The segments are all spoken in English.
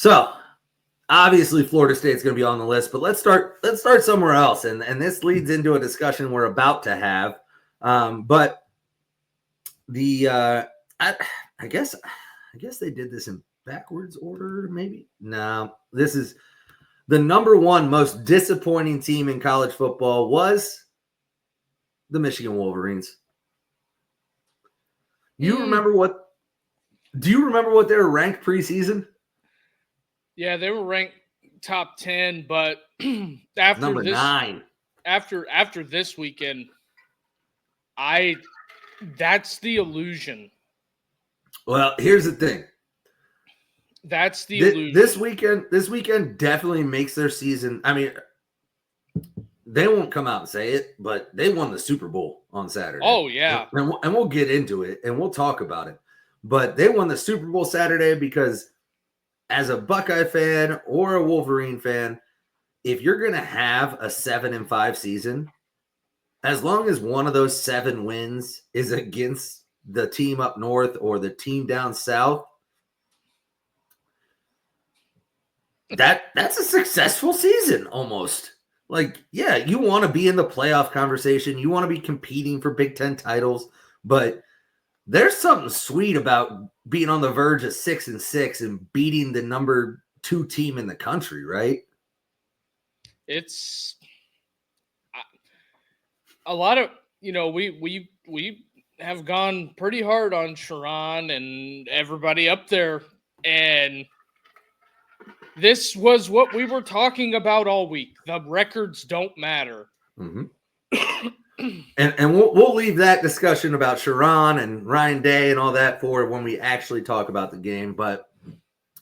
So obviously Florida State's going to be on the list, but let's start somewhere else. And this leads into a discussion we're about to have. But the I guess they did this in backwards order, maybe. No, this is the number one most disappointing team in college football was the Michigan Wolverines. Do you remember what they were ranked preseason? Yeah, they were ranked top 10, but after number 9. After this weekend, that's the illusion. Well, here's the thing. That's the illusion. This weekend definitely makes their season. I mean, they won't come out and say it, but they won the Super Bowl on Saturday. Oh, yeah. And we'll get into it, and we'll talk about it. But they won the Super Bowl Saturday because as a Buckeye fan or a Wolverine fan, if you're going to have a 7-5 season, as long as one of those 7 wins is against the team up north or the team down south, that's a successful season almost. Like, yeah, you want to be in the playoff conversation. You want to be competing for Big Ten titles, but there's something sweet about being on the verge of 6-6 and beating the number 2 team in the country, right? It's a lot of, we have gone pretty hard on Sharon and everybody up there, and this was what we were talking about all week. The records don't matter. Mm-hmm. and we'll leave that discussion about Sharon and Ryan Day and all that for when we actually talk about the game. But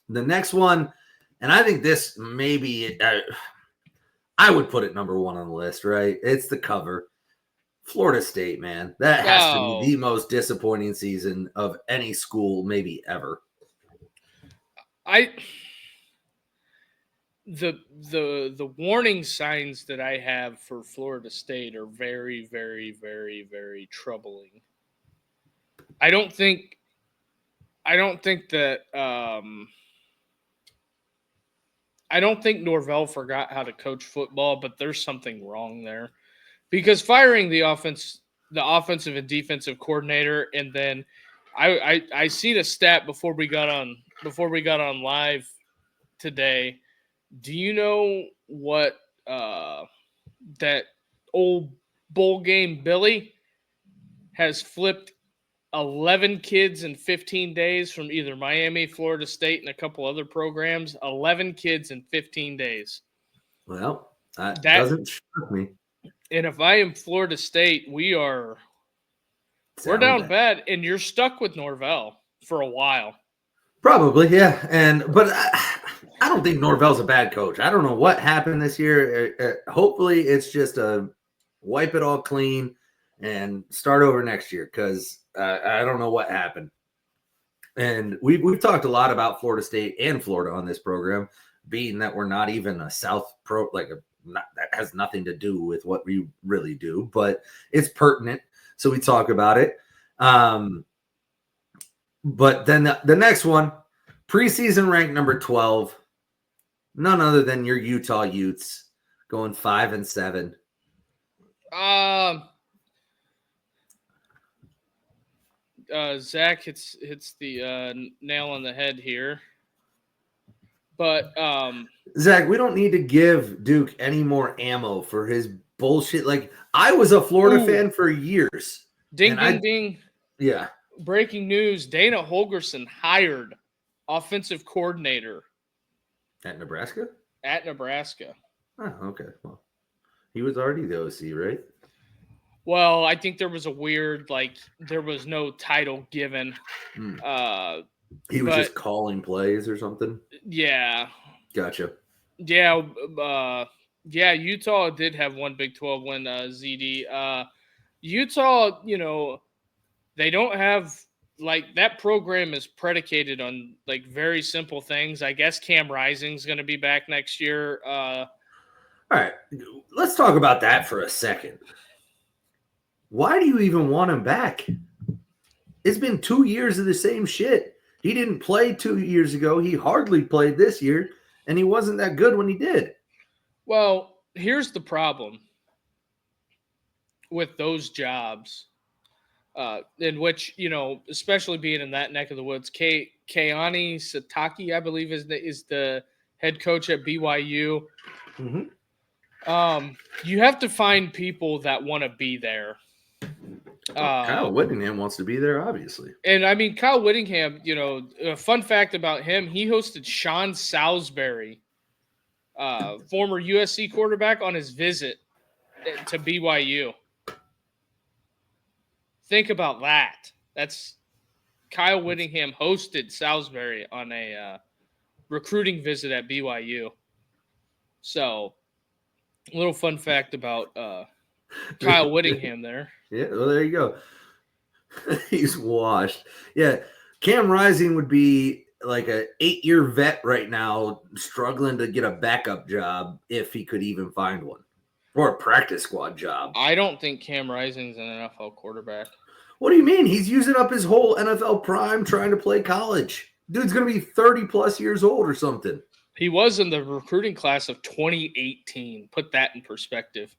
the next one, and I think this maybe I would put it number 1 on the list, right? It's the cover. Florida State, man. That has to be the most disappointing season of any school maybe ever. The warning signs that I have for Florida State are very, very, very, very troubling. I don't think Norvell forgot how to coach football, but there's something wrong there. Because firing the offensive and defensive coordinator, and then I seen a stat before we got on live today. Do you know what that old bowl game Billy has flipped 11 kids in 15 days from either Miami, Florida State, and a couple other programs? 11 kids in 15 days. Well, that doesn't shock me. And if I am Florida State, we're down bad, and you're stuck with Norvell for a while. Probably, yeah. But I don't think Norvell's a bad coach. I don't know what happened this year. Hopefully, it's just a wipe it all clean and start over next year, because I don't know what happened. And we've talked a lot about Florida State and Florida on this program, being that we're not even a South pro, that has nothing to do with what we really do, but it's pertinent, so we talk about it. But then the next one, preseason ranked number 12, none other than your Utah Utes, going 5-7. Zach hits the nail on the head here. But Zach, we don't need to give Duke any more ammo for his bullshit. Like, I was a Florida fan for years. Ding, ding. Yeah. Breaking news: Dana Holgerson hired offensive coordinator at Nebraska. Oh, okay. Well, he was already the OC, right? Well, I think there was a weird, there was no title given. He was just calling plays or something? Yeah. Gotcha. Yeah. Utah did have one Big 12 win, ZD. Utah, they don't have, that program is predicated on, very simple things. I guess Cam Rising's going to be back next year. All right. Let's talk about that for a second. Why do you even want him back? It's been 2 years of the same shit. He didn't play 2 years ago. He hardly played this year, and he wasn't that good when he did. Well, here's the problem with those jobs, in which, especially being in that neck of the woods. Keani Sataki, I believe, is the head coach at BYU. You have to find people that want to be there. Kyle Whittingham wants to be there, obviously. And I mean, Kyle Whittingham, a fun fact about him, he hosted Sean Salisbury, former USC quarterback, on his visit to BYU. Think about that. That's Kyle Whittingham hosted Salisbury on a recruiting visit at BYU. So, a little fun fact about Kyle Whittingham there. Yeah, well, there you go. He's washed. Yeah, Cam Rising would be like an 8-year vet right now, struggling to get a backup job if he could even find one, or a practice squad job. I don't think Cam Rising's an NFL quarterback. What do you mean? He's using up his whole NFL prime trying to play college. Dude's going to be 30-plus years old or something. He was in the recruiting class of 2018. Put that in perspective.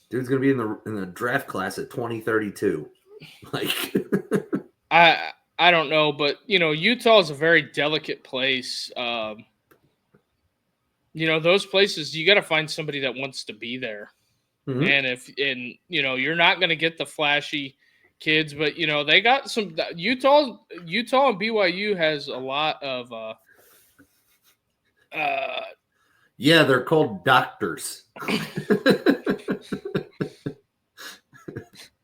Dude's going to be in the draft class at 2032. Like, I don't know, but Utah is a very delicate place. Those places, you got to find somebody that wants to be there. And you're not going to get the flashy kids, but they got some. Utah and BYU has a lot of. Yeah, they're called doctors.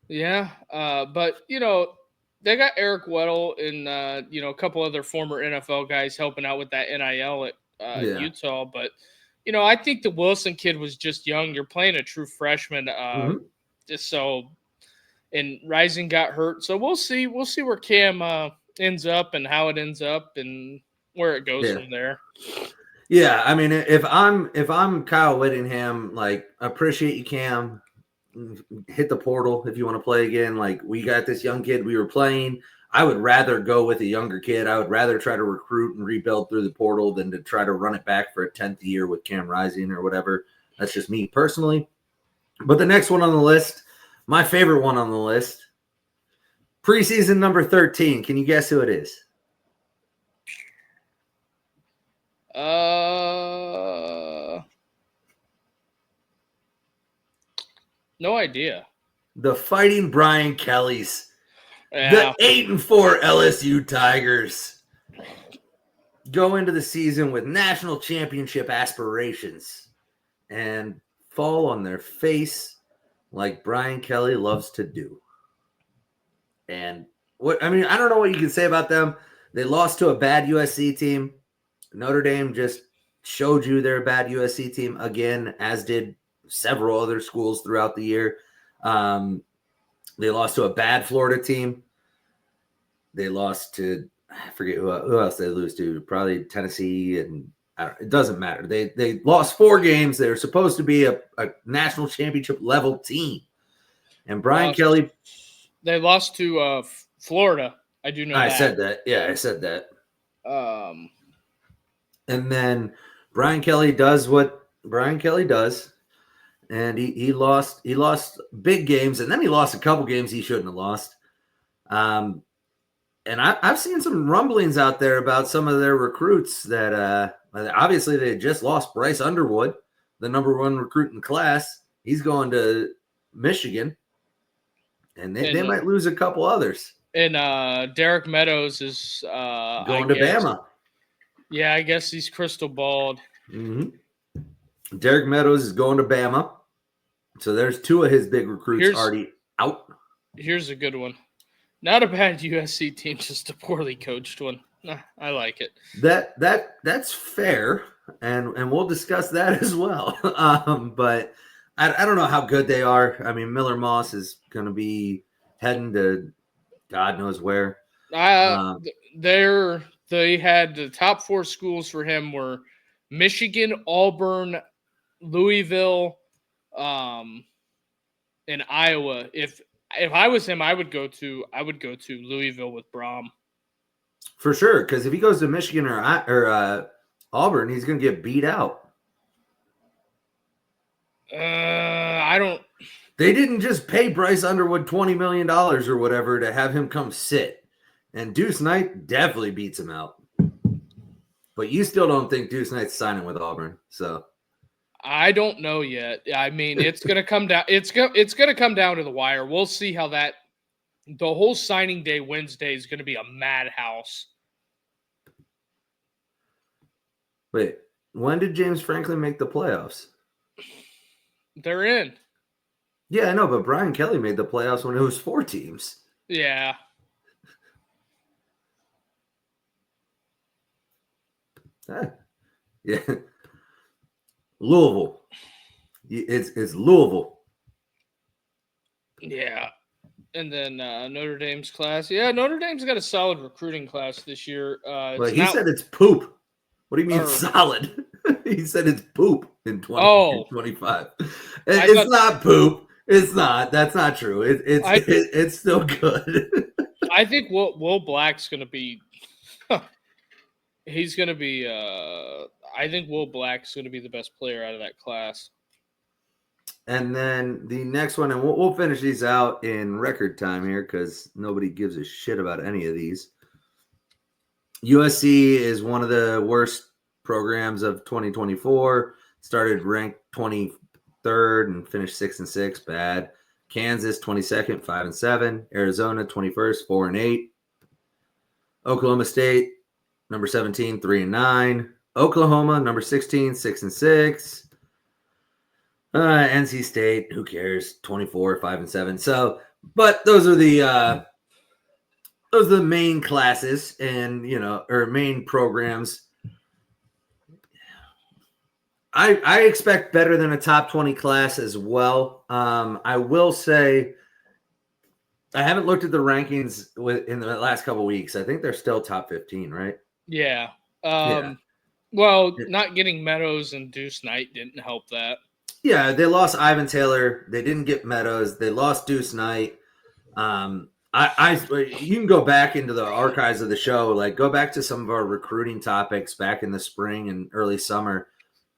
Yeah, but they got Eric Weddle and a couple other former NFL guys helping out with that NIL at Utah. But I think the Wilson kid was just young. You're playing a true freshman, just so. And Rising got hurt, so we'll see. We'll see where Cam ends up and how it ends up and where it goes from there. Yeah, I mean, if I'm Kyle Whittingham, like, appreciate you, Cam. Hit the portal if you want to play again. Like, we got this young kid we were playing. I would rather go with a younger kid. I would rather try to recruit and rebuild through the portal than to try to run it back for a 10th year with Cam Rising or whatever. That's just me personally. But the next one on the list, my favorite one on the list, preseason number 13. Can you guess who it is? No idea. The Fighting Brian Kellys. Yeah. The 8-4 LSU Tigers go into the season with national championship aspirations and fall on their face like Brian Kelly loves to do. And I don't know what you can say about them. They lost to a bad USC team. Notre Dame just showed you they're a bad USC team again, as did several other schools throughout the year. They lost to a bad Florida team. They lost to, I forget who else they lose to, probably Tennessee, and it doesn't matter. They lost 4 games. They were supposed to be a national championship level team. And Brian Kelly. They lost to Florida. I do know that. I said that. Yeah, I said that. And then Brian Kelly does what Brian Kelly does. And he lost big games, and then he lost a couple games he shouldn't have lost. And I've seen some rumblings out there about some of their recruits that obviously they just lost Bryce Underwood, the number 1 recruit in class. He's going to Michigan, and they might lose a couple others. And Derek Meadows is going to Bama. Yeah, I guess he's crystal balled. Mm-hmm. Derek Meadows is going to Bama. So there's 2 of his big recruits already out. Here's a good one. Not a bad USC team, just a poorly coached one. I like it. That's fair, and we'll discuss that as well. But I don't know how good they are. I mean, Miller Moss is going to be heading to God knows where. They had the top 4 schools for him were Michigan, Auburn, Louisville, and Iowa. If I was him, I would go to Louisville with Brom. For sure, because if he goes to Michigan or Auburn, he's going to get beat out. I don't. They didn't just pay Bryce Underwood $20 million or whatever to have him come sit. And Deuce Knight definitely beats him out. But you still don't think Deuce Knight's signing with Auburn, so I don't know yet. I mean, it's gonna come down. It's gonna come down to the wire. We'll see how that. The whole signing day Wednesday is gonna be a madhouse. wait, when did James Franklin make the playoffs? They're in. Yeah, I know, but Brian Kelly made the playoffs when it was 4 teams. Yeah. Yeah. Louisville. It's Louisville. Yeah. And then Notre Dame's class. Yeah, Notre Dame's got a solid recruiting class this year. But he said it's poop. What do you mean solid? He said it's poop in 2025. It's not poop. It's not. That's not true. It's still good. I think Will Black's going to be he's going to be I think Will Black's going to be the best player out of that class. And then the next one, and we'll finish these out in record time here because nobody gives a shit about any of these. USC is one of the worst programs of 2024. Started ranked 23rd and finished 6-6. Bad. Kansas 22nd, 5-7. Arizona 21st, 4-8. Oklahoma State number 17, 3-9. Oklahoma number 16, 6-6. NC State, who cares? 24, 5-7. So, but those are the main classes and or main programs. I expect better than a top 20 class as well. I will say I haven't looked at the rankings in the last couple of weeks. I think they're still top 15, right? Yeah. Well, not getting Meadows and Deuce Knight didn't help that. Yeah, they lost Ivan Taylor. They didn't get Meadows. They lost Deuce Knight. You can go back into the archives of the show, like go back to some of our recruiting topics back in the spring and early summer.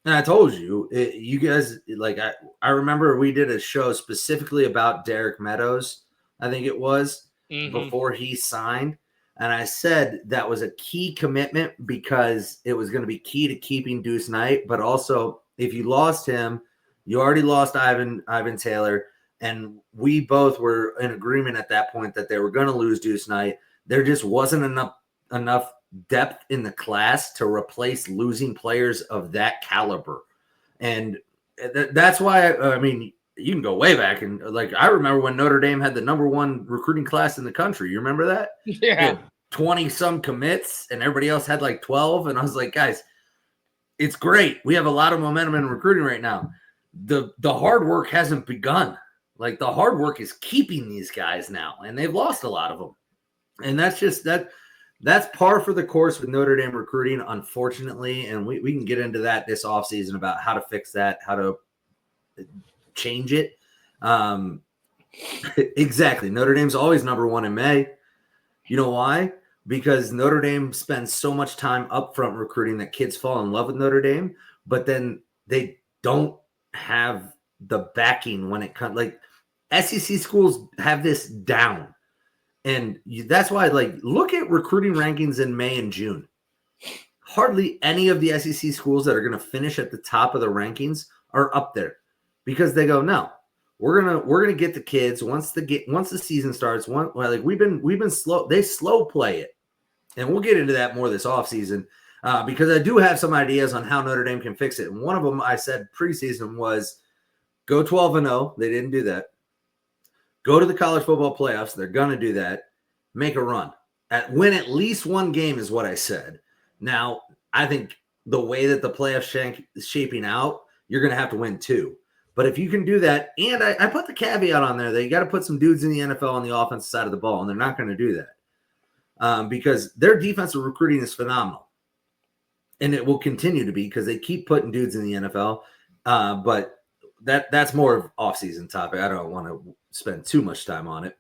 And I told you, you guys, like I remember we did a show specifically about Derek Meadows, I think it was, before he signed. And I said that was a key commitment because it was going to be key to keeping Deuce Knight. But also, if you lost him, you already lost Ivan Taylor. And we both were in agreement at that point that they were going to lose Deuce Knight. There just wasn't enough depth in the class to replace losing players of that caliber. And that's why, I mean, you can go way back. And like, I remember when Notre Dame had the number 1 recruiting class in the country. You remember that? Yeah. 20 some commits and everybody else had like 12. And I was like, guys, it's great. We have a lot of momentum in recruiting right now. The hard work hasn't begun. Like the hard work is keeping these guys now, and they've lost a lot of them. And that's just that's par for the course with Notre Dame recruiting, unfortunately. And we can get into that this offseason about how to fix that, how to change it. Exactly. Notre Dame's always number 1 in May. You know why? Because Notre Dame spends so much time upfront recruiting that kids fall in love with Notre Dame, but then they don't have the backing when it comes. Like SEC schools have this down. And that's why, like, look at recruiting rankings in May and June. Hardly any of the SEC schools that are going to finish at the top of the rankings are up there because they go, no, we're gonna get the kids once the season starts. We've been slow. They slow play it, and we'll get into that more this offseason because I do have some ideas on how Notre Dame can fix it. And one of them I said preseason was go 12-0. They didn't do that. Go to the college football playoffs. They're going to do that. Make a run. Win at least 1 game is what I said. Now, I think the way that the playoffs is shaping out, you're going to have to win 2. But if you can do that, and I put the caveat on there that you got to put some dudes in the NFL on the offensive side of the ball, and they're not going to do that because their defensive recruiting is phenomenal. And it will continue to be because they keep putting dudes in the NFL. But that's more of off-season topic. I don't want to spend too much time on it.